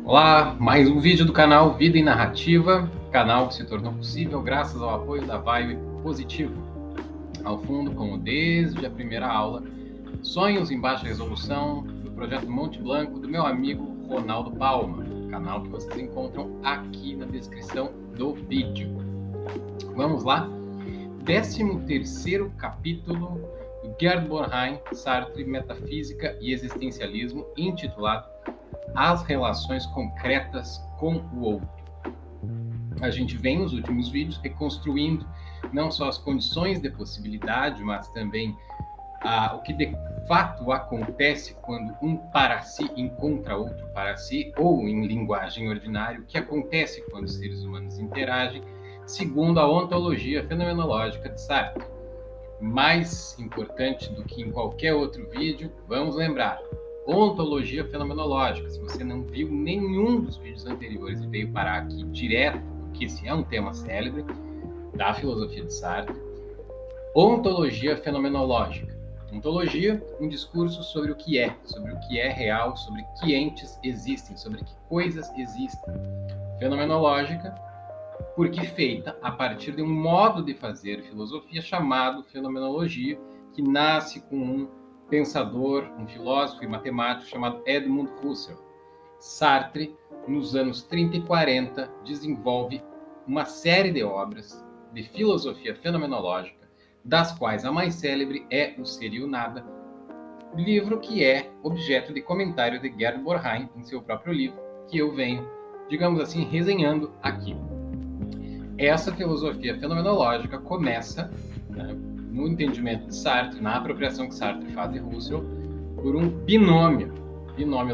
Olá, mais um vídeo do canal Vida e Narrativa, canal que se tornou possível graças ao apoio da Vibe Positivo. Ao fundo, como desde a primeira aula, sonhos em baixa resolução do projeto Monte Blanco do meu amigo Ronaldo Palma, canal que vocês encontram aqui na descrição do vídeo. Vamos lá? 13º capítulo do Gerd Bornheim, Sartre, Metafísica e Existencialismo, intitulado As Relações Concretas com o Outro. A gente vem nos últimos vídeos reconstruindo não só as condições de possibilidade, mas também o que de fato acontece quando um para si encontra outro para si, ou em linguagem ordinária, o que acontece quando os seres humanos interagem, segundo a ontologia fenomenológica de Sartre. Mais importante do que em qualquer outro vídeo, vamos lembrar, ontologia fenomenológica. Se você não viu nenhum dos vídeos anteriores e veio parar aqui direto, porque esse é um tema célebre da filosofia de Sartre, ontologia fenomenológica. Ontologia, um discurso sobre o que é real, sobre que entes existem, sobre que coisas existem. Fenomenológica, porque feita a partir de um modo de fazer filosofia chamado fenomenologia, que nasce com um pensador, um filósofo e matemático chamado Edmund Husserl. Sartre, nos anos 30 e 40, desenvolve uma série de obras de filosofia fenomenológica, das quais a mais célebre é O Ser e o Nada, livro que é objeto de comentário de Gerd Bornheim em seu próprio livro, que eu venho, digamos assim, resenhando aqui. Essa filosofia fenomenológica começa, no entendimento de Sartre, na apropriação que Sartre faz de Husserl, por um binômio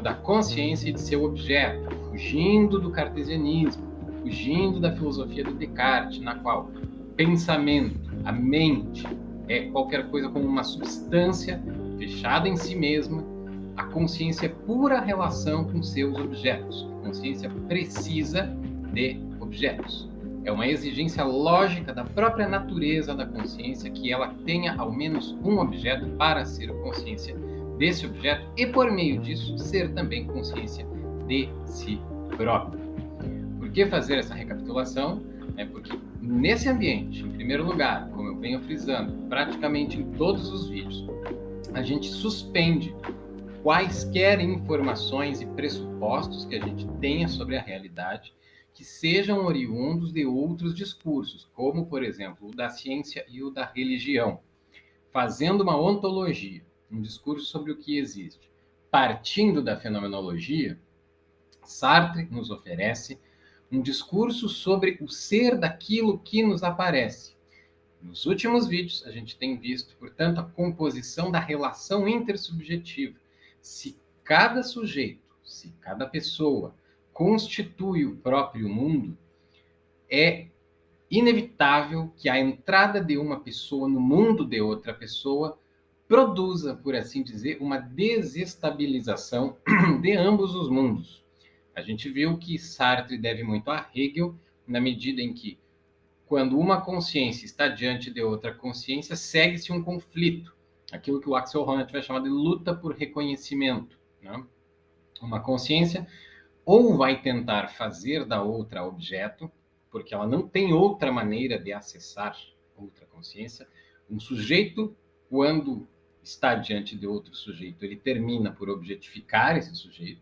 da consciência e de seu objeto, fugindo do cartesianismo, fugindo da filosofia de Descartes, na qual pensamento, a mente, é qualquer coisa como uma substância fechada em si mesma, a consciência é pura relação com seus objetos, a consciência precisa de objetos. É uma exigência lógica da própria natureza da consciência que ela tenha ao menos um objeto para ser consciência desse objeto e, por meio disso, ser também consciência de si própria. Por que fazer essa recapitulação? Porque nesse ambiente, em primeiro lugar, como eu venho frisando praticamente em todos os vídeos, a gente suspende quaisquer informações e pressupostos que a gente tenha sobre a realidade que sejam oriundos de outros discursos, como, por exemplo, o da ciência e o da religião, fazendo uma ontologia, um discurso sobre o que existe. Partindo da fenomenologia, Sartre nos oferece um discurso sobre o ser daquilo que nos aparece. Nos últimos vídeos, a gente tem visto, portanto, a composição da relação intersubjetiva. Se cada sujeito, se cada pessoa constitui o próprio mundo, é inevitável que a entrada de uma pessoa no mundo de outra pessoa produza, por assim dizer, uma desestabilização de ambos os mundos. A gente viu que Sartre deve muito a Hegel, na medida em que, quando uma consciência está diante de outra consciência, segue-se um conflito, aquilo que o Axel Honneth vai chamar de luta por reconhecimento, né? Uma consciência ou vai tentar fazer da outra objeto, porque ela não tem outra maneira de acessar outra consciência. Um sujeito, quando está diante de outro sujeito, ele termina por objetificar esse sujeito,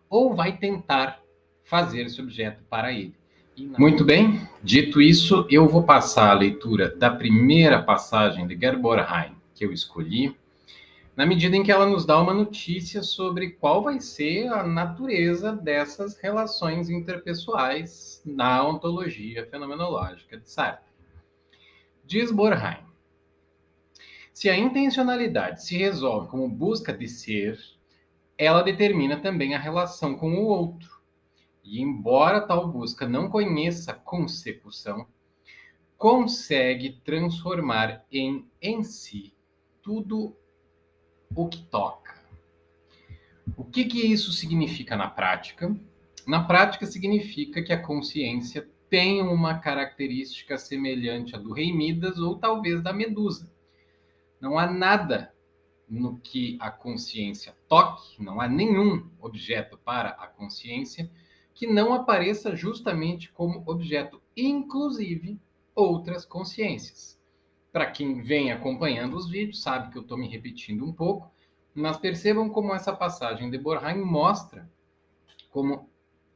ou vai tentar fazer esse objeto para ele. Muito bem, dito isso, eu vou passar a leitura da primeira passagem de Gerd Bornheim que eu escolhi, na medida em que ela nos dá uma notícia sobre qual vai ser a natureza dessas relações interpessoais na ontologia fenomenológica de Sartre. Diz Bornheim: se a intencionalidade se resolve como busca de ser, ela determina também a relação com o outro. E embora tal busca não conheça consecução, consegue transformar em si tudo o que toca. O que isso significa na prática? Na prática, significa que a consciência tem uma característica semelhante à do rei Midas ou talvez da Medusa. Não há nada no que a consciência toque, não há nenhum objeto para a consciência que não apareça justamente como objeto, inclusive outras consciências. Para quem vem acompanhando os vídeos, sabe que eu estou me repetindo um pouco, mas percebam como essa passagem de Borheim mostra como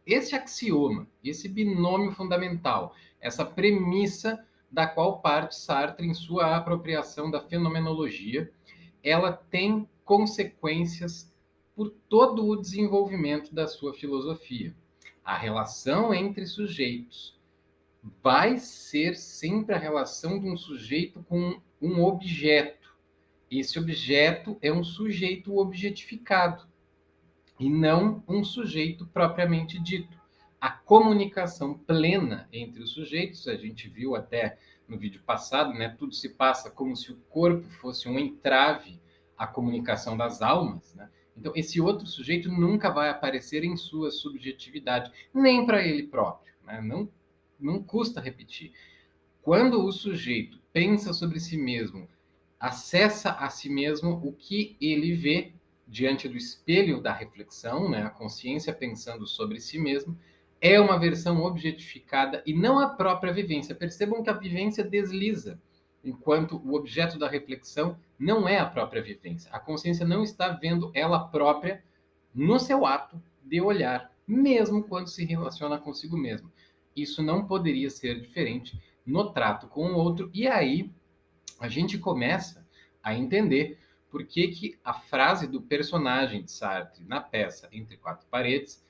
esse axioma, esse binômio fundamental, essa premissa da qual parte Sartre em sua apropriação da fenomenologia, ela tem consequências por todo o desenvolvimento da sua filosofia. A relação entre sujeitos vai ser sempre a relação de um sujeito com um objeto. Esse objeto é um sujeito objetificado e não um sujeito propriamente dito. A comunicação plena entre os sujeitos, a gente viu até no vídeo passado, né? Tudo se passa como se o corpo fosse um entrave à comunicação das almas, né? Então, esse outro sujeito nunca vai aparecer em sua subjetividade, nem para ele próprio, né? Não custa repetir. Quando o sujeito pensa sobre si mesmo, acessa a si mesmo o que ele vê diante do espelho da reflexão, né? A consciência pensando sobre si mesmo, é uma versão objetificada e não a própria vivência. Percebam que a vivência desliza, enquanto o objeto da reflexão não é a própria vivência. A consciência não está vendo ela própria no seu ato de olhar, mesmo quando se relaciona consigo mesmo. Isso não poderia ser diferente no trato com o outro, e aí a gente começa a entender por que, que a frase do personagem de Sartre na peça Entre Quatro Paredes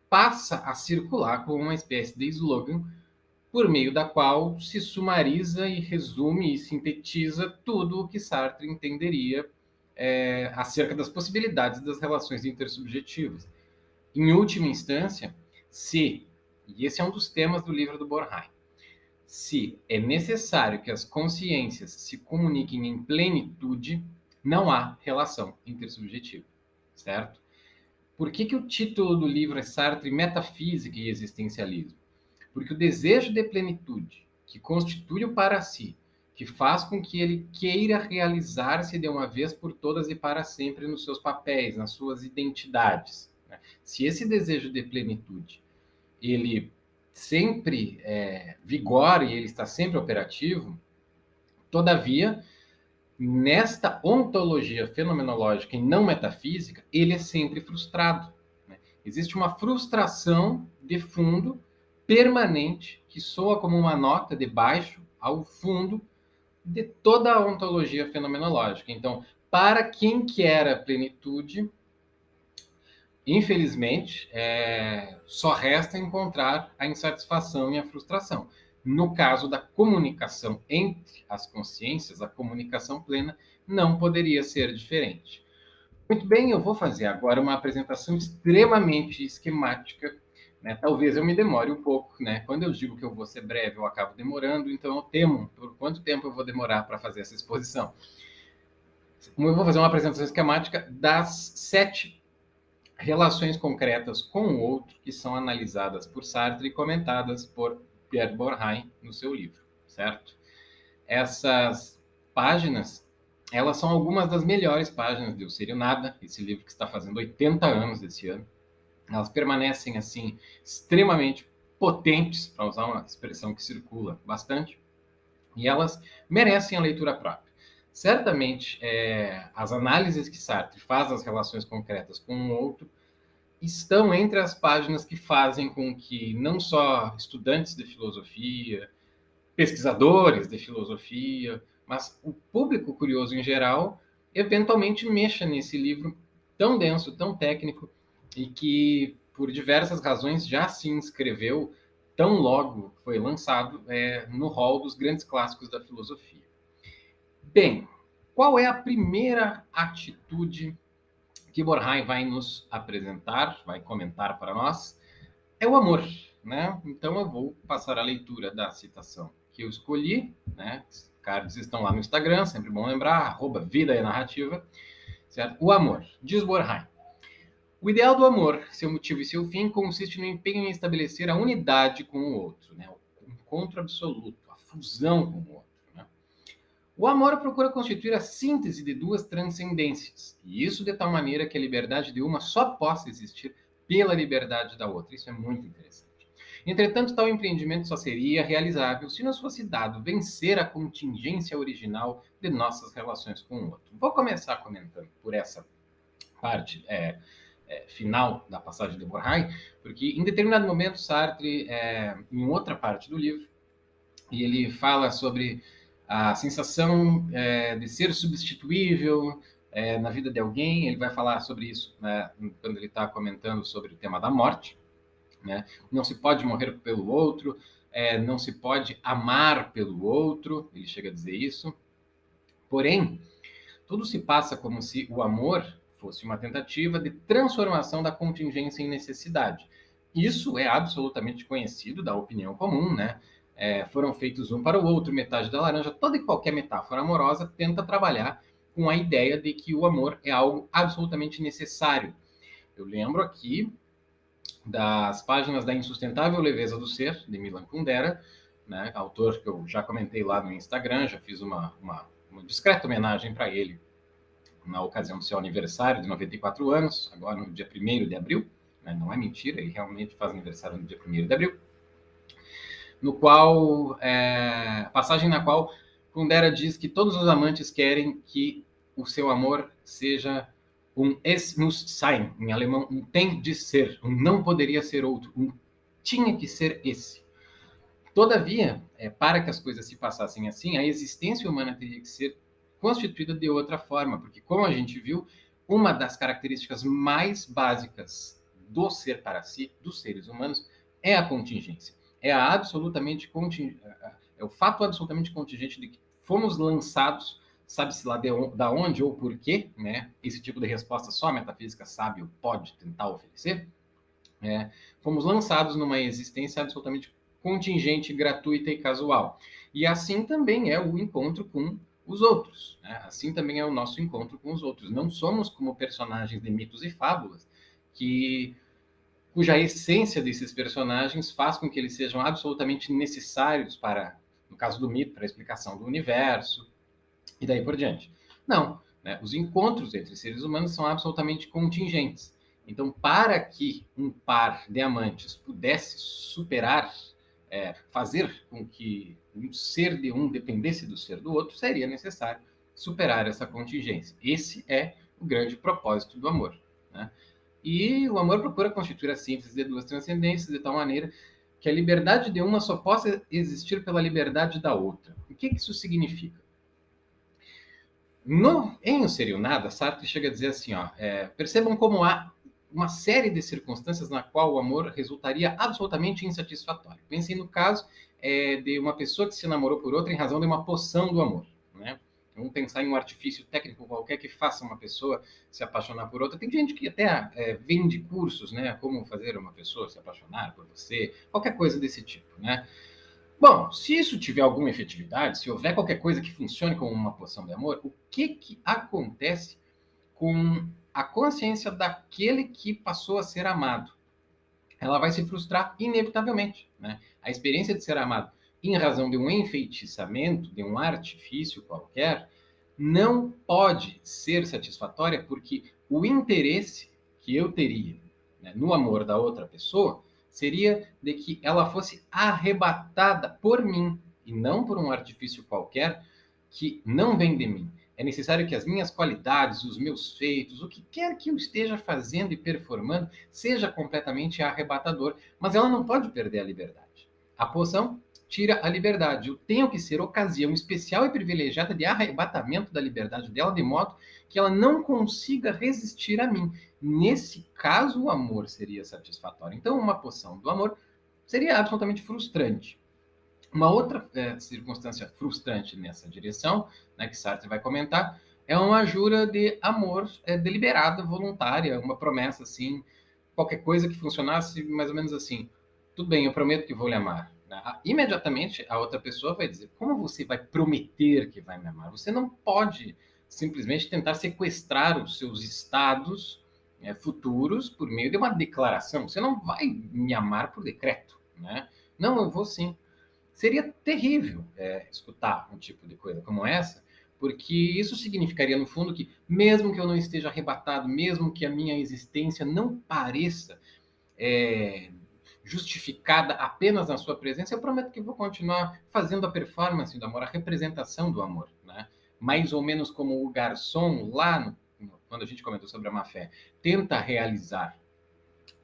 passa a circular como uma espécie de slogan por meio da qual se sumariza e resume e sintetiza tudo o que Sartre entenderia acerca das possibilidades das relações intersubjetivas. Em última instância, se, e esse é um dos temas do livro do Borheim, se é necessário que as consciências se comuniquem em plenitude, não há relação intersubjetiva, certo? Por que, que o título do livro é Sartre, Metafísica e Existencialismo? Porque o desejo de plenitude, que constitui o para si, que faz com que ele queira realizar-se de uma vez por todas e para sempre nos seus papéis, nas suas identidades, né? Se esse desejo de plenitude, ele sempre vigora e ele está sempre operativo, todavia, nesta ontologia fenomenológica e não metafísica, ele é sempre frustrado, né? Existe uma frustração de fundo permanente que soa como uma nota de baixo ao fundo de toda a ontologia fenomenológica. Então, para quem quer a plenitude, infelizmente, só resta encontrar a insatisfação e a frustração. No caso da comunicação entre as consciências, a comunicação plena não poderia ser diferente. Muito bem, eu vou fazer agora uma apresentação extremamente esquemática, né? Talvez eu me demore um pouco, né? Quando eu digo que eu vou ser breve, eu acabo demorando, então eu temo por quanto tempo eu vou demorar para fazer essa exposição. Eu vou fazer uma apresentação esquemática das 7 relações concretas com o outro que são analisadas por Sartre e comentadas por Pierre Bourdieu no seu livro, certo? Essas páginas, elas são algumas das melhores páginas de Eu Seria Nada, esse livro que está fazendo 80 anos esse ano. Elas permanecem, assim, extremamente potentes, para usar uma expressão que circula bastante, e elas merecem a leitura própria. Certamente, as análises que Sartre faz das relações concretas com o outro estão entre as páginas que fazem com que não só estudantes de filosofia, pesquisadores de filosofia, mas o público curioso em geral, eventualmente mexa nesse livro tão denso, tão técnico, e que, por diversas razões, já se inscreveu, tão logo foi lançado, no hall dos grandes clássicos da filosofia. Bem, qual é a primeira atitude que Borheim vai nos apresentar, vai comentar para nós? É o amor, né? Então eu vou passar a leitura da citação que eu escolhi, né? Os cards estão lá no Instagram, sempre bom lembrar, @vida_e_narrativa, certo? O amor, diz Borheim. O ideal do amor, seu motivo e seu fim, consiste no empenho em estabelecer a unidade com o outro, né? O encontro absoluto, a fusão com o outro, né? O amor procura constituir a síntese de duas transcendências, e isso de tal maneira que a liberdade de uma só possa existir pela liberdade da outra. Isso é muito interessante. Entretanto, tal empreendimento só seria realizável se nos fosse dado vencer a contingência original de nossas relações com o outro. Vou começar comentando por essa parte final da passagem de Borrhain, porque em determinado momento Sartre, em outra parte do livro, ele fala sobre a sensação de ser substituível na vida de alguém. Ele vai falar sobre isso, né, quando ele está comentando sobre o tema da morte. Né? Não se pode morrer pelo outro, não se pode amar pelo outro, ele chega a dizer isso. Porém, tudo se passa como se o amor fosse uma tentativa de transformação da contingência em necessidade. Isso é absolutamente conhecido da opinião comum, né? Foram feitos um para o outro, metade da laranja. Toda e qualquer metáfora amorosa tenta trabalhar com a ideia de que o amor é algo absolutamente necessário. Eu lembro aqui das páginas da Insustentável Leveza do Ser, de Milan Kundera, né, autor que eu já comentei lá no Instagram, já fiz uma discreta homenagem para ele na ocasião do seu aniversário de 94 anos, agora no dia 1º de abril, né, não é mentira, ele realmente faz aniversário no dia 1º de abril, no qual, passagem na qual Kundera diz que todos os amantes querem que o seu amor seja es muss sein, em alemão, tem de ser, não poderia ser outro, tinha que ser esse. Todavia, para que as coisas se passassem assim, a existência humana teria que ser constituída de outra forma, porque, como a gente viu, uma das características mais básicas do ser para si, dos seres humanos, é a contingência. É o fato absolutamente contingente de que fomos lançados, sabe-se lá da onde ou por quê, né? Esse tipo de resposta só a metafísica sabe ou pode tentar oferecer. Fomos lançados numa existência absolutamente contingente, gratuita e casual. E assim também é o encontro com os outros. Né? Assim também é o nosso encontro com os outros. Não somos como personagens de mitos e fábulas, cuja essência desses personagens faz com que eles sejam absolutamente necessários para, no caso do mito, para a explicação do universo, e daí por diante. Não. Né? Os encontros entre seres humanos são absolutamente contingentes. Então, para que um par de amantes pudesse superar, fazer com que o ser de um dependesse do ser do outro, seria necessário superar essa contingência. Esse é o grande propósito do amor. Né? E o amor procura constituir a síntese de duas transcendências de tal maneira que a liberdade de uma só possa existir pela liberdade da outra. O que isso significa? Em O Ser e o Nada, Sartre chega a dizer assim, percebam como há uma série de circunstâncias na qual o amor resultaria absolutamente insatisfatório. Pensem no caso de uma pessoa que se namorou por outra em razão de uma poção do amor. Né? Vamos pensar em um artifício técnico qualquer que faça uma pessoa se apaixonar por outra. Tem gente que até vende cursos, né? Como fazer uma pessoa se apaixonar por você, qualquer coisa desse tipo, né? Bom, se isso tiver alguma efetividade, se houver qualquer coisa que funcione como uma poção de amor, o que acontece com a consciência daquele que passou a ser amado? Ela vai se frustrar inevitavelmente. Né? A experiência de ser amado em razão de um enfeitiçamento, de um artifício qualquer, não pode ser satisfatória porque o interesse que eu teria, né, no amor da outra pessoa seria de que ela fosse arrebatada por mim e não por um artifício qualquer que não vem de mim. É necessário que as minhas qualidades, os meus feitos, o que quer que eu esteja fazendo e performando, seja completamente arrebatador, mas ela não pode perder a liberdade. A poção tira a liberdade. Eu tenho que ser ocasião especial e privilegiada de arrebatamento da liberdade dela, de modo que ela não consiga resistir a mim. Nesse caso, o amor seria satisfatório. Então, uma poção do amor seria absolutamente frustrante. Uma outra circunstância frustrante nessa direção, né, que Sartre vai comentar, é uma jura de amor deliberada, voluntária, uma promessa assim, qualquer coisa que funcionasse mais ou menos assim. Tudo bem, eu prometo que vou lhe amar. Né? Imediatamente a outra pessoa vai dizer: como você vai prometer que vai me amar? Você não pode simplesmente tentar sequestrar os seus estados futuros por meio de uma declaração. Você não vai me amar por decreto. Né? Não, eu vou sim. Seria terrível escutar um tipo de coisa como essa, porque isso significaria, no fundo, que mesmo que eu não esteja arrebatado, mesmo que a minha existência não pareça justificada apenas na sua presença, eu prometo que vou continuar fazendo a performance do amor, a representação do amor, né? Mais ou menos como o garçom lá, quando a gente comentou sobre a má fé, tenta realizar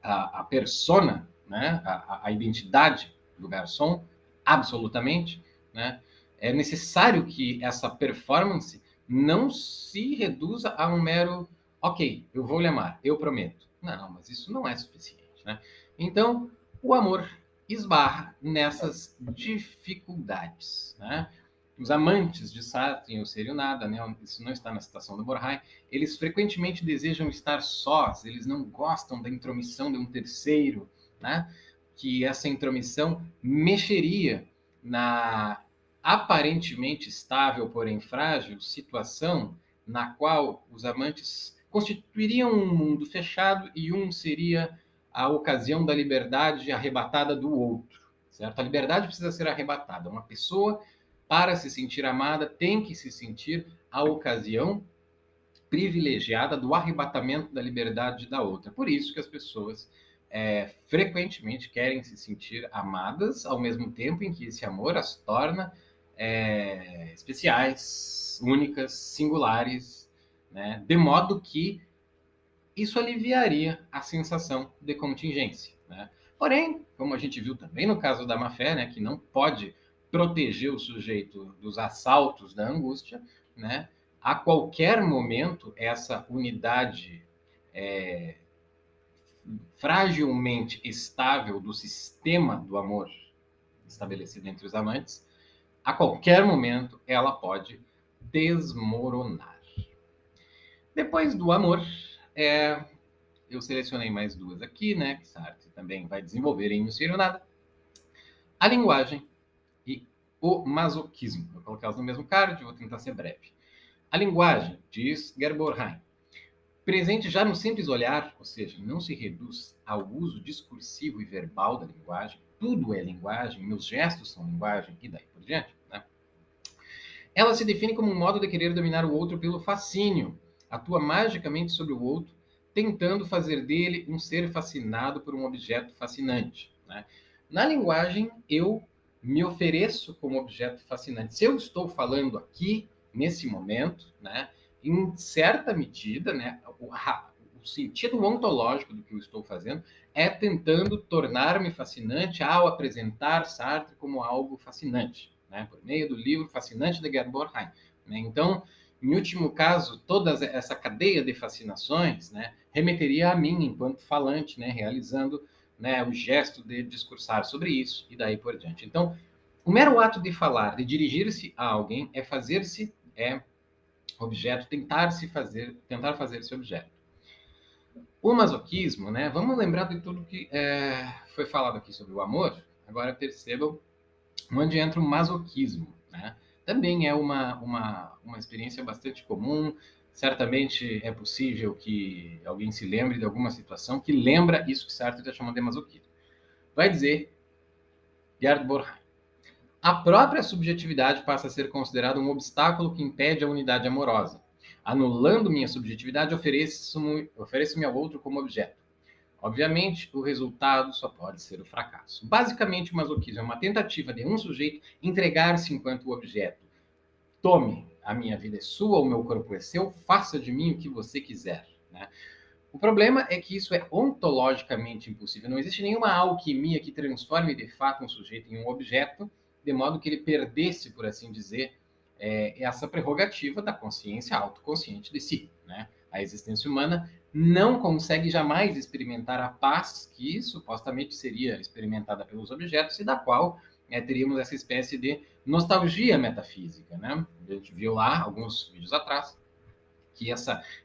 a persona, né? A identidade do garçom, absolutamente, né? É necessário que essa performance não se reduza a um mero, ok, eu vou lhe amar, eu prometo. Não, mas isso não é suficiente, né? Então, o amor esbarra nessas dificuldades, né? Os amantes de Sartre em O Ser e o Nada, né? Isso não está na citação do Borheim, eles frequentemente desejam estar sós, eles não gostam da intromissão de um terceiro, né? Que essa intromissão mexeria na aparentemente estável, porém frágil, situação na qual os amantes constituiriam um mundo fechado e um seria a ocasião da liberdade arrebatada do outro, certo? A liberdade precisa ser arrebatada. Uma pessoa, para se sentir amada, tem que se sentir a ocasião privilegiada do arrebatamento da liberdade da outra. Por isso que as pessoas frequentemente querem se sentir amadas, ao mesmo tempo em que esse amor as torna especiais, únicas, singulares, né? De modo que isso aliviaria a sensação de contingência, né? Porém, como a gente viu também no caso da má-fé, né, que não pode proteger o sujeito dos assaltos da angústia, né? A qualquer momento, essa unidade fragilmente estável do sistema do amor estabelecido entre os amantes, a qualquer momento ela pode desmoronar. Depois do amor, eu selecionei mais duas aqui, né, que Sartre também vai desenvolver em O Ser e o Nada. A linguagem e o masoquismo. Vou colocá-los no mesmo card, vou tentar ser breve. A linguagem, diz Gerborheim, presente já no simples olhar, ou seja, não se reduz ao uso discursivo e verbal da linguagem, tudo é linguagem, meus gestos são linguagem, e daí por diante, né? Ela se define como um modo de querer dominar o outro pelo fascínio, atua magicamente sobre o outro, tentando fazer dele um ser fascinado por um objeto fascinante, né? Na linguagem, eu me ofereço como objeto fascinante. Se eu estou falando aqui, nesse momento, né, em certa medida, né, o sentido ontológico do que eu estou fazendo é tentando tornar-me fascinante ao apresentar Sartre como algo fascinante, né, por meio do livro Fascinante de Gerborheim. Né? Então, em último caso, toda essa cadeia de fascinações, né, remeteria a mim enquanto falante, né, realizando, né, o gesto de discursar sobre isso e daí por diante. Então, o mero ato de falar, de dirigir-se a alguém, é fazer-se objeto, tentar fazer esse objeto. O masoquismo, né? Vamos lembrar de tudo que foi falado aqui sobre o amor. Agora percebam onde entra o masoquismo, né? Também é uma experiência bastante comum. Certamente é possível que alguém se lembre de alguma situação que lembra isso que Sartre está chamando de masoquismo. Vai dizer Gerd Borheim: a própria subjetividade passa a ser considerada um obstáculo que impede a unidade amorosa. Anulando minha subjetividade, ofereço-me ao outro como objeto. Obviamente, o resultado só pode ser o fracasso. Basicamente, o masoquismo é uma tentativa de um sujeito entregar-se enquanto objeto. Tome, a minha vida é sua, o meu corpo é seu, faça de mim o que você quiser. Né? O problema é que isso é ontologicamente impossível. Não existe nenhuma alquimia que transforme de fato um sujeito em um objeto, de modo que ele perdesse, por assim dizer, essa prerrogativa da consciência autoconsciente de si. Né? A existência humana não consegue jamais experimentar a paz que supostamente seria experimentada pelos objetos e da qual teríamos essa espécie de nostalgia metafísica. Né? A gente viu lá, alguns vídeos atrás, que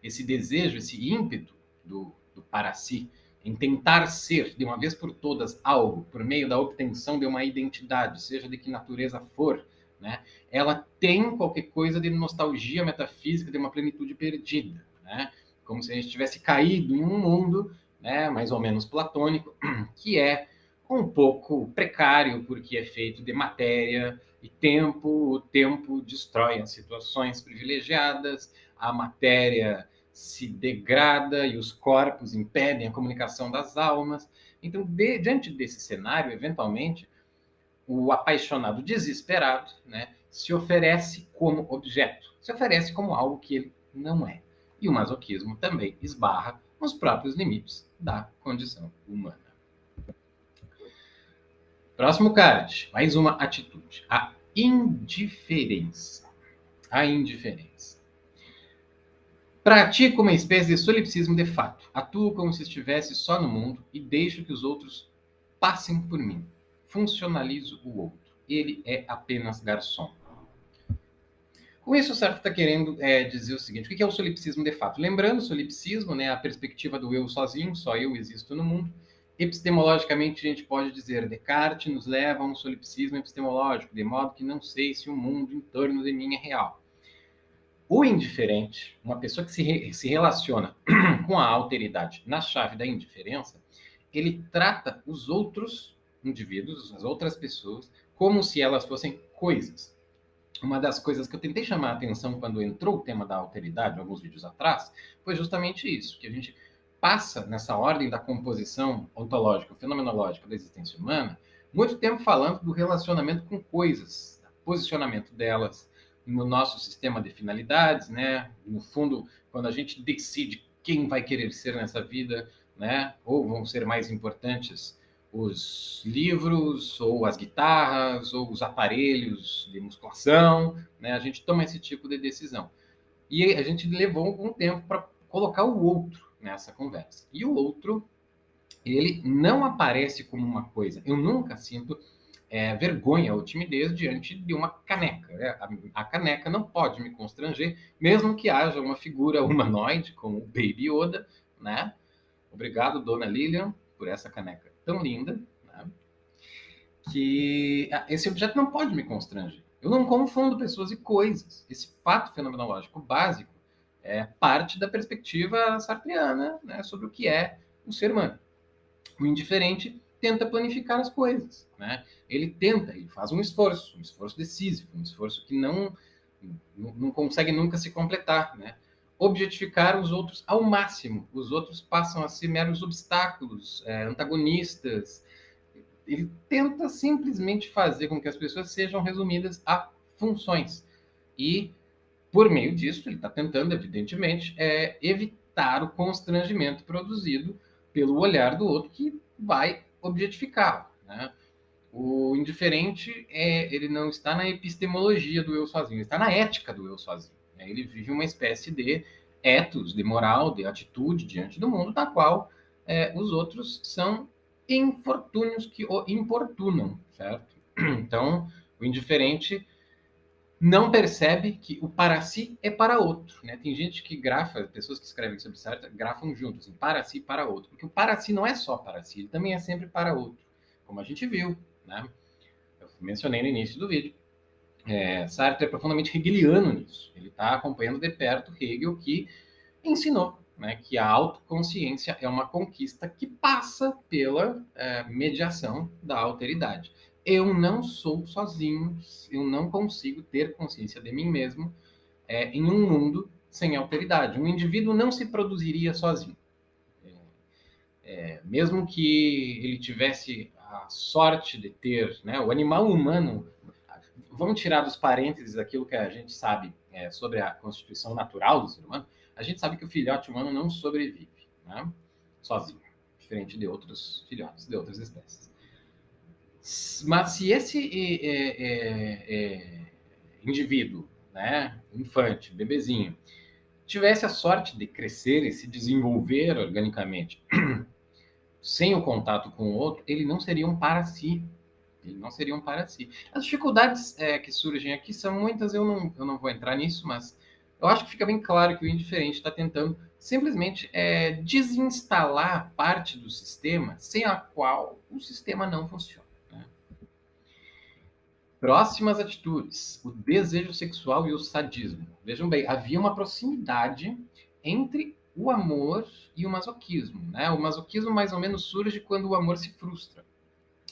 esse desejo, esse ímpeto do para si, em tentar ser, de uma vez por todas, algo, por meio da obtenção de uma identidade, seja de que natureza for, né, ela tem qualquer coisa de nostalgia metafísica, de uma plenitude perdida, né, como se a gente tivesse caído em um mundo, né, mais ou menos platônico, que é um pouco precário, porque é feito de matéria e tempo. O tempo destrói as situações privilegiadas, a matéria se degrada e os corpos impedem a comunicação das almas. Então, diante desse cenário, eventualmente, o apaixonado desesperado, né, se oferece como objeto, se oferece como algo que ele não é. E o masoquismo também esbarra nos próprios limites da condição humana. Próximo card, mais uma atitude, a indiferença. A indiferença. Pratico uma espécie de solipsismo de fato. Atuo como se estivesse só no mundo e deixo que os outros passem por mim. Funcionalizo o outro. Ele é apenas garçom. Com isso, o Sartre está querendo dizer o seguinte: o que é o solipsismo de fato? Lembrando, o solipsismo, né, a perspectiva do eu sozinho, só eu existo no mundo. Epistemologicamente, a gente pode dizer, Descartes nos leva a um solipsismo epistemológico, de modo que não sei se o mundo em torno de mim é real. O indiferente, uma pessoa que se relaciona com a alteridade na chave da indiferença, ele trata os outros indivíduos, as outras pessoas, como se elas fossem coisas. Uma das coisas que eu tentei chamar a atenção quando entrou o tema da alteridade, alguns vídeos atrás, foi justamente isso, que a gente passa nessa ordem da composição ontológica, fenomenológica da existência humana, muito tempo falando do relacionamento com coisas, posicionamento delas no nosso sistema de finalidades, né? No fundo, quando a gente decide quem vai querer ser nessa vida, né? Ou vão ser mais importantes os livros, ou as guitarras, ou os aparelhos de musculação, né? A gente toma esse tipo de decisão. E a gente levou algum tempo para colocar o outro nessa conversa. E o outro, ele não aparece como uma coisa. Eu nunca sinto vergonha ou timidez diante de uma caneca. A caneca não pode me constranger, mesmo que haja uma figura humanoide, como o Baby Yoda, né? Obrigado, Dona Lilian, por essa caneca tão linda, né? Que esse objeto não pode me constranger. Eu não confundo pessoas e coisas. Esse fato fenomenológico básico é parte da perspectiva sartreana, né, sobre o que é o ser humano. O indiferente tenta planificar as coisas, né? Ele faz um esforço decisivo, um esforço que não consegue nunca se completar, né? Objetificar os outros ao máximo. Os outros passam a ser meros obstáculos, antagonistas. Ele tenta simplesmente fazer com que as pessoas sejam resumidas a funções. E, por meio disso, ele está tentando, evidentemente, evitar o constrangimento produzido pelo olhar do outro que vai objetificá-lo, né? O indiferente, ele não está na epistemologia do eu sozinho, ele está na ética do eu sozinho. Né? Ele vive uma espécie de ethos, de moral, de atitude diante do mundo, na qual os outros são infortúnios que o importunam, certo? Então, o indiferente não percebe que o para si é para outro, né? Tem gente que grafa, pessoas que escrevem sobre Sartre grafam juntos, assim, para si e para outro, porque o para si não é só para si, ele também é sempre para outro, como a gente viu, né? Eu mencionei no início do vídeo. Sartre é profundamente hegeliano nisso. Ele está acompanhando de perto Hegel, que ensinou, né, que a autoconsciência é uma conquista que passa pela mediação da alteridade. Eu não sou sozinho, eu não consigo ter consciência de mim mesmo em um mundo sem alteridade. Um indivíduo não se produziria sozinho. Mesmo que ele tivesse a sorte de ter, né, o animal humano, vamos tirar dos parênteses aquilo que a gente sabe sobre a constituição natural do ser humano, a gente sabe que o filhote humano não sobrevive, né, sozinho, diferente de outros filhotes de outras espécies. Mas se esse indivíduo, né, infante, bebezinho, tivesse a sorte de crescer e se desenvolver organicamente sem o contato com o outro, ele não seria um para si. Ele não seria um para si. As dificuldades que surgem aqui são muitas, eu não vou entrar nisso, mas eu acho que fica bem claro que o indiferente está tentando simplesmente desinstalar parte do sistema sem a qual o sistema não funciona. Né? Próximas atitudes: o desejo sexual e o sadismo. Vejam bem, havia uma proximidade entre o amor e o masoquismo. Né? O masoquismo mais ou menos surge quando o amor se frustra.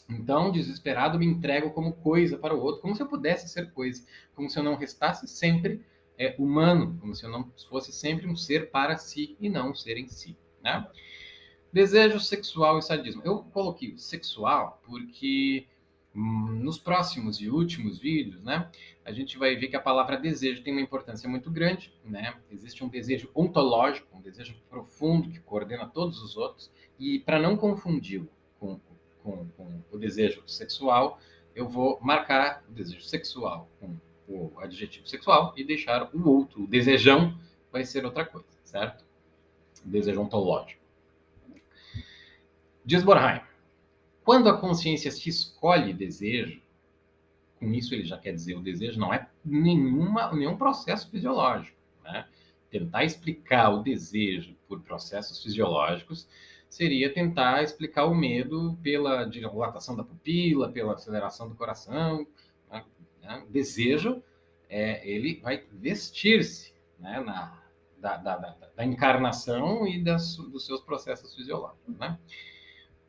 Então, desesperado, me entrego como coisa para o outro, como se eu pudesse ser coisa, como se eu não restasse sempre humano, como se eu não fosse sempre um ser para si e não um ser em si, né? Desejo sexual e sadismo. Eu coloquei sexual porque nos próximos e últimos vídeos, né, a gente vai ver que a palavra desejo tem uma importância muito grande, né? Existe um desejo ontológico, um desejo profundo que coordena todos os outros, e para não confundi-lo com, com o desejo sexual, eu vou marcar o desejo sexual com o adjetivo sexual e deixar o outro, o desejão, vai ser outra coisa, certo? O desejo ontológico. Diz Borheim, quando a consciência se escolhe desejo, com isso ele já quer dizer o desejo não é nenhum processo fisiológico, né? Tentar explicar o desejo por processos fisiológicos seria tentar explicar o medo pela dilatação da pupila, pela aceleração do coração, né? O desejo, ele vai vestir-se, né, da encarnação e dos seus processos fisiológicos, né?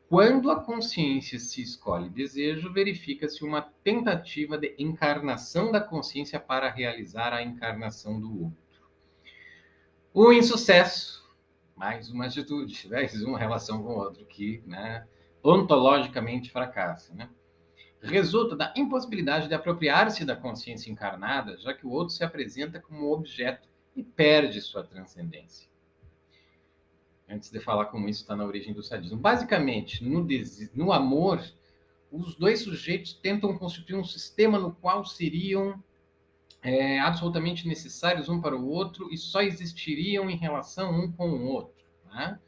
Quando a consciência se escolhe desejo, verifica-se uma tentativa de encarnação da consciência para realizar a encarnação do outro. O insucesso, mais uma atitude, mais uma relação com o outro que, né, ontologicamente fracassa, né? Resulta da impossibilidade de apropriar-se da consciência encarnada, já que o outro se apresenta como objeto e perde sua transcendência. Antes de falar como isso está na origem do sadismo. Basicamente, no amor, os dois sujeitos tentam constituir um sistema no qual seriam absolutamente necessários um para o outro e só existiriam em relação um com o outro. Né?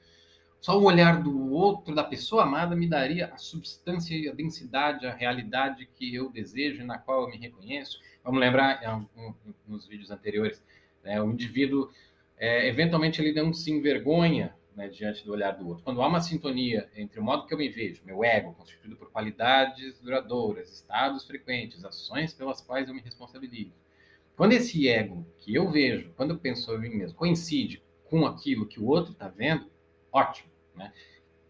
Só o olhar do outro, da pessoa amada, me daria a substância, a densidade, a realidade que eu desejo e na qual eu me reconheço. Vamos lembrar nos vídeos anteriores, né, o indivíduo, eventualmente, ele não se envergonha, né, diante do olhar do outro. Quando há uma sintonia entre o modo que eu me vejo, meu ego, constituído por qualidades duradouras, estados frequentes, ações pelas quais eu me responsabilizo. Quando esse ego que eu vejo, quando eu penso sobre mim mesmo, coincide com aquilo que o outro está vendo, ótimo, né?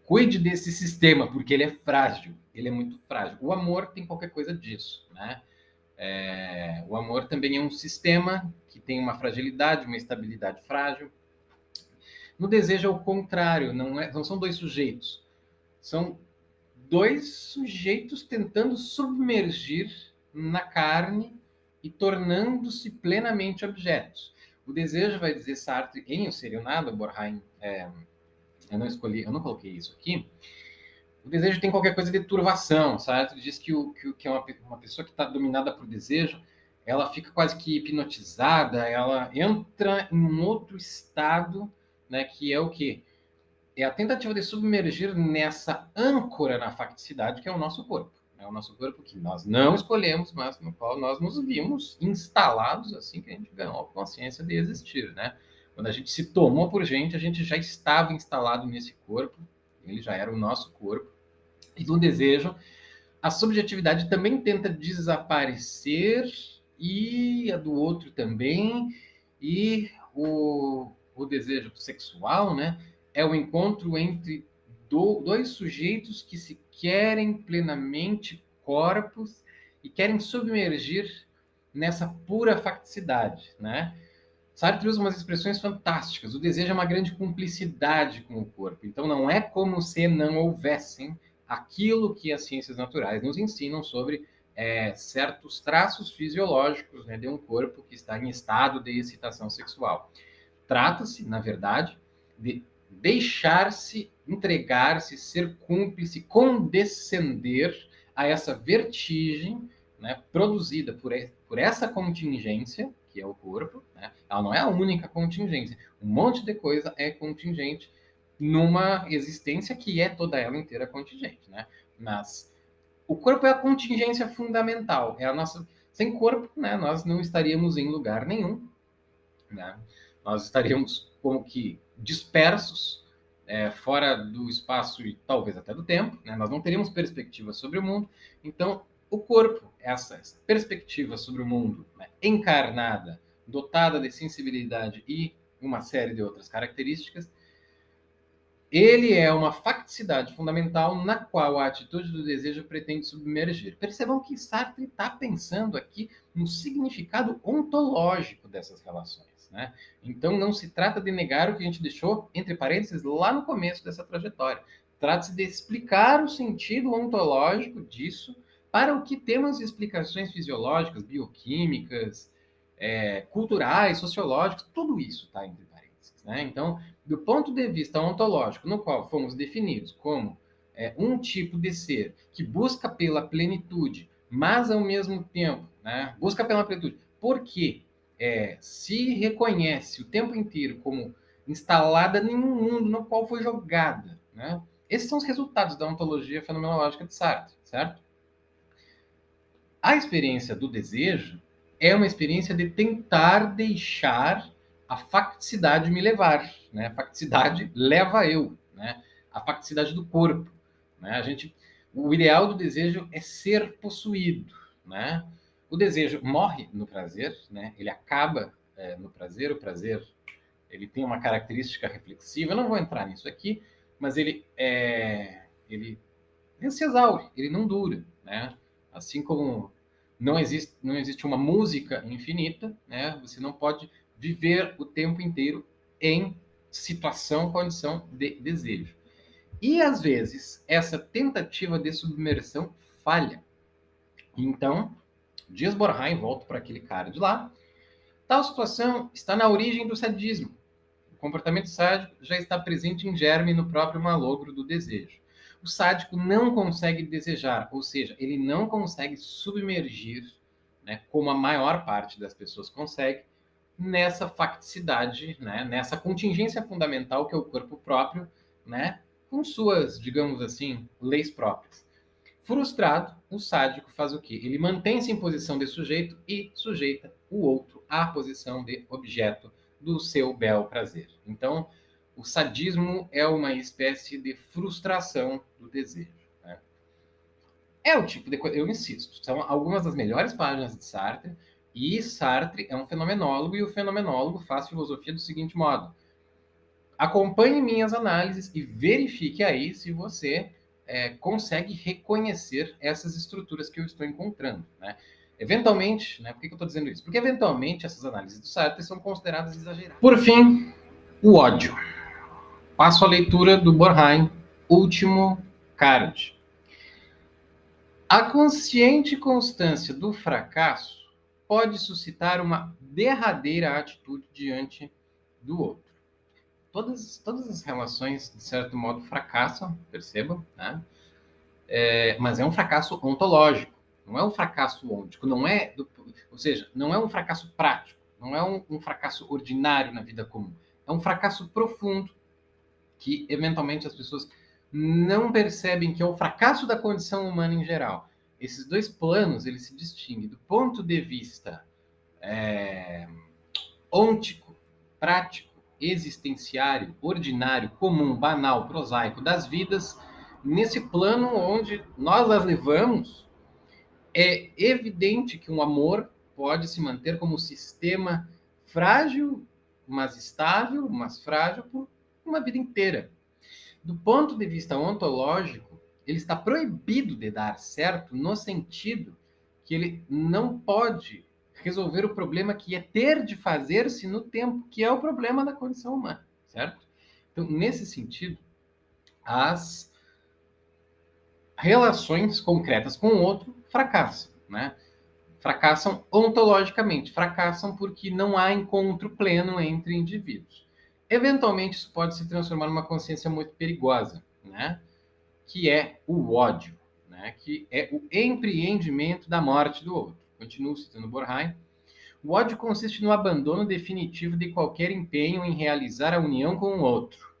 Cuide desse sistema, porque ele é frágil, ele é muito frágil. O amor tem qualquer coisa disso, né? O amor também é um sistema que tem uma fragilidade, uma estabilidade frágil. No desejo é o contrário, não são dois sujeitos. São dois sujeitos tentando submergir na carne e tornando-se plenamente objetos. O desejo, vai dizer Sartre em O Ser e o Nada, Borheim, eu não coloquei isso aqui. O desejo tem qualquer coisa de turvação, Sartre diz que é uma pessoa que está dominada por desejo, ela fica quase que hipnotizada, ela entra em um outro estado, né, que é o quê? É a tentativa de submergir nessa âncora na facticidade que é o nosso corpo. É o nosso corpo que nós não escolhemos, mas no qual nós nos vimos instalados assim que a gente ganhou a consciência de existir, né? Quando a gente se tomou por gente, a gente já estava instalado nesse corpo, ele já era o nosso corpo. E no desejo, a subjetividade também tenta desaparecer e a do outro também, e o desejo sexual, né, é o encontro entre dois sujeitos que se querem plenamente corpos e querem submergir nessa pura facticidade, né? Sartre usa umas expressões fantásticas. O desejo é uma grande cumplicidade com o corpo. Então, não é como se não houvessem aquilo que as ciências naturais nos ensinam sobre certos traços fisiológicos, né, de um corpo que está em estado de excitação sexual. Trata-se, na verdade, de deixar-se, entregar-se, ser cúmplice, condescender a essa vertigem, né, produzida por essa contingência, que é o corpo, né? Ela não é a única contingência. Um monte de coisa é contingente numa existência que é toda ela inteira contingente, né? Mas o corpo é a contingência fundamental, é a nossa. Sem corpo, né, nós não estaríamos em lugar nenhum, né? Nós estaríamos como que dispersos, fora do espaço e talvez até do tempo, né? Nós não teríamos perspectiva sobre o mundo. Então, o corpo, essa perspectiva sobre o mundo, né, encarnada, dotada de sensibilidade e uma série de outras características, Ele é uma facticidade fundamental na qual a atitude do desejo pretende submergir. Percebam que Sartre está pensando aqui no significado ontológico dessas relações, né? Então não se trata de negar o que a gente deixou, entre parênteses, lá no começo dessa trajetória. Trata-se de explicar o sentido ontológico disso para o que temos explicações fisiológicas, bioquímicas, culturais, sociológicas, tudo isso está entre parênteses, né? Então, do ponto de vista ontológico, no qual fomos definidos como um tipo de ser que busca pela plenitude, mas ao mesmo tempo, né, busca pela plenitude, porque se reconhece o tempo inteiro como instalada em um mundo no qual foi jogada, né? Esses são os resultados da ontologia fenomenológica de Sartre, certo? A experiência do desejo é uma experiência de tentar deixar a facticidade me levar, né? A facticidade leva eu, né? A facticidade do corpo, né? O ideal do desejo é ser possuído, né? O desejo morre no prazer, né? Ele acaba no prazer. O prazer ele tem uma característica reflexiva. Eu não vou entrar nisso aqui, mas ele se exaure, ele não dura, né? Assim como não existe uma música infinita, né? Você não pode viver o tempo inteiro em condição de desejo. E às vezes essa tentativa de submersão falha. Então, diz Borheim, volto para aquele cara de lá, tal situação está na origem do sadismo. O comportamento sádico já está presente em germe no próprio malogro do desejo. O sádico não consegue desejar, ou seja, ele não consegue submergir, né, como a maior parte das pessoas consegue, nessa facticidade, né, nessa contingência fundamental que é o corpo próprio, né, com suas, digamos assim, leis próprias. Frustrado, o sádico faz o quê? Ele mantém-se em posição de sujeito e sujeita o outro à posição de objeto do seu bel prazer. Então, o sadismo é uma espécie de frustração do desejo. Né? É o tipo de coisa, eu insisto, são algumas das melhores páginas de Sartre, e Sartre é um fenomenólogo, e o fenomenólogo faz filosofia do seguinte modo: acompanhe minhas análises e verifique aí se você consegue reconhecer essas estruturas que eu estou encontrando. Né? Eventualmente, né, por que eu estou dizendo isso? Porque eventualmente essas análises do Sartre são consideradas exageradas. Por fim, o ódio. Passo a leitura do Borheim, último card. A consciente constância do fracasso pode suscitar uma derradeira atitude diante do outro. Todas as relações, de certo modo, fracassam, percebam, né? Mas é um fracasso ontológico, não é um fracasso ôntico, ou seja, não é um fracasso prático, não é um fracasso ordinário na vida comum, é um fracasso profundo que, eventualmente, as pessoas não percebem que é o fracasso da condição humana em geral. Esses dois planos, eles se distinguem do ponto de vista ôntico, prático, existenciário, ordinário, comum, banal, prosaico das vidas. Nesse plano onde nós as levamos, é evidente que um amor pode se manter como um sistema frágil, mas estável, mas frágil por uma vida inteira. Do ponto de vista ontológico, ele está proibido de dar certo no sentido que ele não pode resolver o problema que é ter de fazer-se no tempo, que é o problema da condição humana, certo? Então, nesse sentido, as relações concretas com o outro fracassam, né? Fracassam ontologicamente, fracassam porque não há encontro pleno entre indivíduos. Eventualmente, isso pode se transformar numa consciência muito perigosa, né? Que é o ódio, né? Que é o empreendimento da morte do outro. Continuo citando Borheim. O ódio consiste no abandono definitivo de qualquer empenho em realizar a união com o outro.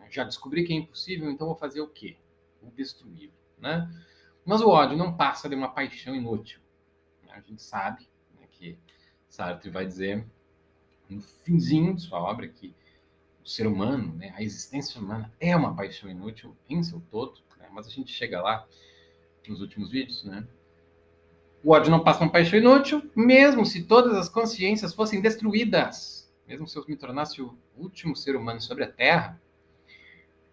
Já descobri que é impossível, então vou fazer o quê? Vou destruí-lo, né? Mas o ódio não passa de uma paixão inútil. A gente sabe, né, que Sartre vai dizer no finzinho de sua obra que o ser humano, né, a existência humana é uma paixão inútil em seu todo, né? Mas a gente chega lá nos últimos vídeos, né? O ódio não passa uma paixão inútil, mesmo se todas as consciências fossem destruídas, mesmo se eu me tornasse o último ser humano sobre a Terra,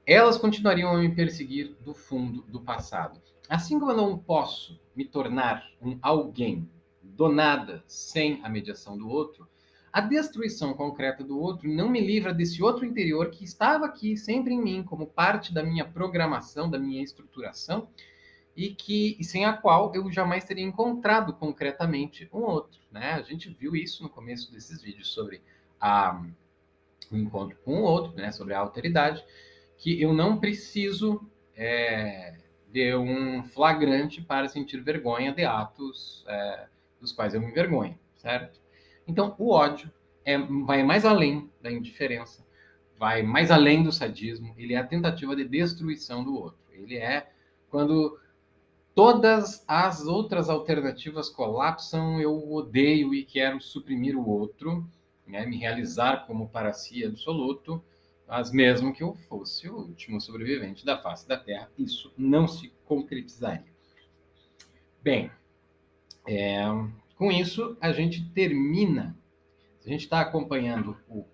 elas continuariam a me perseguir do fundo do passado. Assim como eu não posso me tornar um alguém do nada sem a mediação do outro, a destruição concreta do outro não me livra desse outro interior que estava aqui sempre em mim como parte da minha programação, da minha estruturação, e sem a qual eu jamais teria encontrado concretamente um outro, né? A gente viu isso no começo desses vídeos sobre o encontro com o outro, né? Sobre a alteridade, que eu não preciso de um flagrante para sentir vergonha de atos dos quais eu me envergonho, certo? Então, o ódio vai mais além da indiferença, vai mais além do sadismo, ele é a tentativa de destruição do outro. Ele é quando todas as outras alternativas colapsam, eu odeio e quero suprimir o outro, né? Me realizar como para si absoluto, mas mesmo que eu fosse o último sobrevivente da face da Terra, isso não se concretizaria. Bem, com isso a gente termina. Se a gente está acompanhando o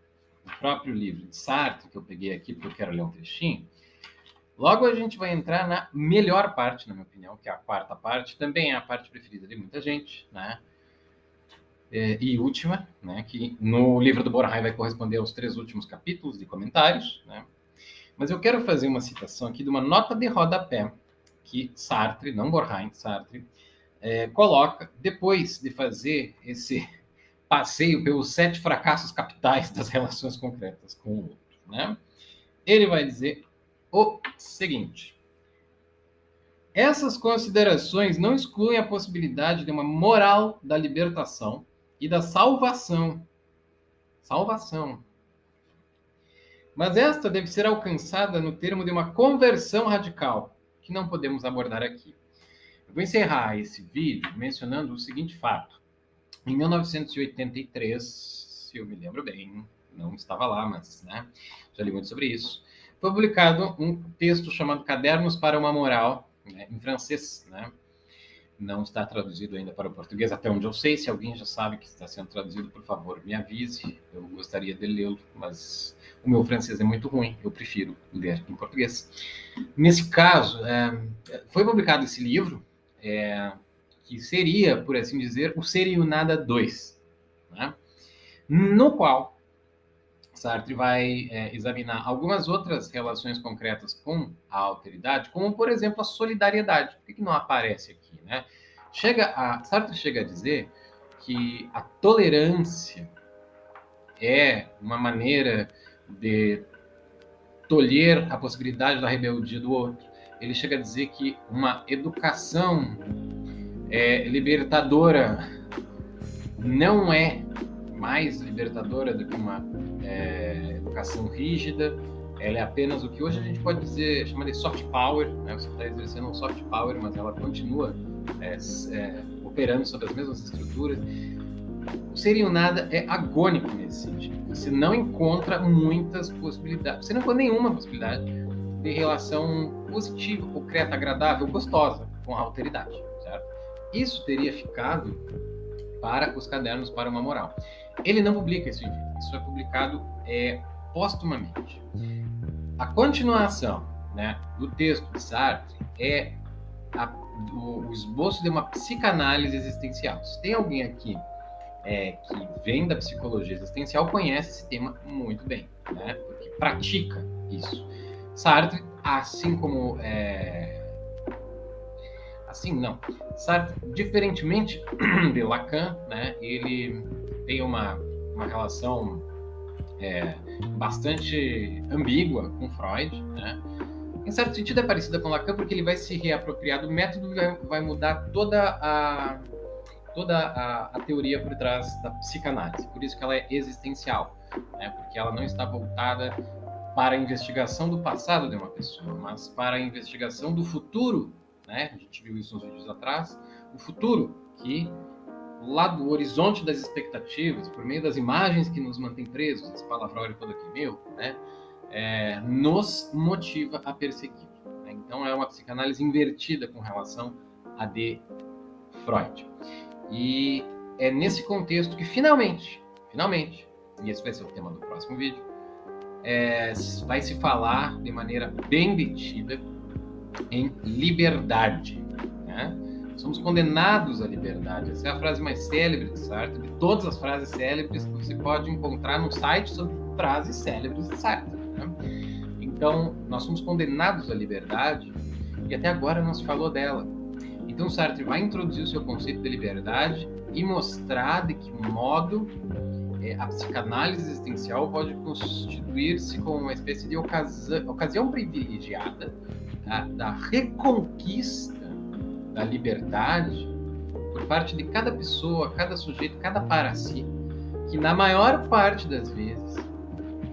próprio livro de Sartre, que eu peguei aqui porque eu quero ler um trechinho, logo a gente vai entrar na melhor parte, na minha opinião, que é a quarta parte, também é a parte preferida de muita gente, né? E última, né? Que no livro do Borheim vai corresponder aos 3 últimos capítulos de comentários, né? Mas eu quero fazer uma citação aqui de uma nota de rodapé que Sartre, não Borheim, Sartre, coloca depois de fazer esse passeio pelos 7 fracassos capitais das relações concretas com o outro, né? Ele vai dizer o seguinte: essas considerações não excluem a possibilidade de uma moral da libertação e da salvação. Salvação. Mas esta deve ser alcançada no termo de uma conversão radical, que não podemos abordar aqui. Eu vou encerrar esse vídeo mencionando o seguinte fato. Em 1983, se eu me lembro bem, não estava lá, mas né, já li muito sobre isso, foi publicado um texto chamado Cadernos para uma Moral, né, em francês, né? Não está traduzido ainda para o português, até onde eu sei. Se alguém já sabe que está sendo traduzido, por favor, me avise. Eu gostaria de lê-lo, mas o meu francês é muito ruim, eu prefiro ler em português. Nesse caso, foi publicado esse livro, que seria, por assim dizer, o Ser e o Nada 2, né? No qual Sartre vai examinar algumas outras relações concretas com a alteridade, como, por exemplo, a solidariedade. Por que não aparece aqui, né? Sartre chega a dizer que a tolerância é uma maneira de tolher a possibilidade da rebeldia do outro. Ele chega a dizer que uma educação libertadora não é mais libertadora do que uma educação rígida. Ela é apenas o que hoje a gente pode dizer, chamar de soft power, né? Você está exercendo um soft power, mas ela continua operando sobre as mesmas estruturas. O Ser e o Nada é agônico nesse sentido. Você não encontra muitas possibilidades, você não encontra nenhuma possibilidade de relação positiva, concreta, agradável, gostosa com a alteridade, certo? Isso teria ficado para os Cadernos para uma Moral. Ele não publica isso em vida, isso é publicado póstumamente. A continuação, né, do texto de Sartre é o esboço de uma psicanálise existencial. Se tem alguém aqui que vem da psicologia existencial, conhece esse tema muito bem, né, porque pratica isso. Sartre, assim como Sartre, diferentemente de Lacan, né, ele tem uma relação bastante ambígua com Freud, né? Em certo sentido é parecida com Lacan, porque ele vai se reapropriar do método e vai mudar toda a teoria por trás da psicanálise. Por isso que ela é existencial, né? Porque ela não está voltada para a investigação do passado de uma pessoa, mas para a investigação do futuro, né? A gente viu isso uns vídeos atrás. O futuro que, lá do horizonte das expectativas, por meio das imagens que nos mantém presos, esse palavrório todo aqui meu, né? Nos motiva a perseguir. Né? Então é uma psicanálise invertida com relação a de Freud. E é nesse contexto que finalmente, e esse vai ser o tema do próximo vídeo, vai se falar de maneira bem detida em liberdade, né? Somos condenados à liberdade. Essa é a frase mais célebre de Sartre, de todas as frases célebres que você pode encontrar no site sobre frases célebres de Sartre, né? Então, nós somos condenados à liberdade e até agora não se falou dela. Então, Sartre vai introduzir o seu conceito de liberdade e mostrar de que modo a psicanálise existencial pode constituir-se como uma espécie de ocasião privilegiada da reconquista da liberdade por parte de cada pessoa, cada sujeito, cada para si, que na maior parte das vezes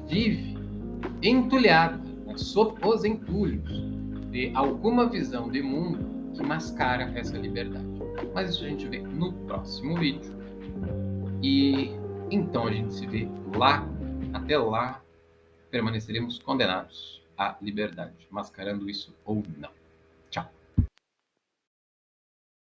vive entulhada, né, sob os entulhos de alguma visão de mundo que mascara essa liberdade. Mas isso a gente vê no próximo vídeo. E então a gente se vê lá. Até lá, permaneceremos condenados à liberdade, mascarando isso ou não.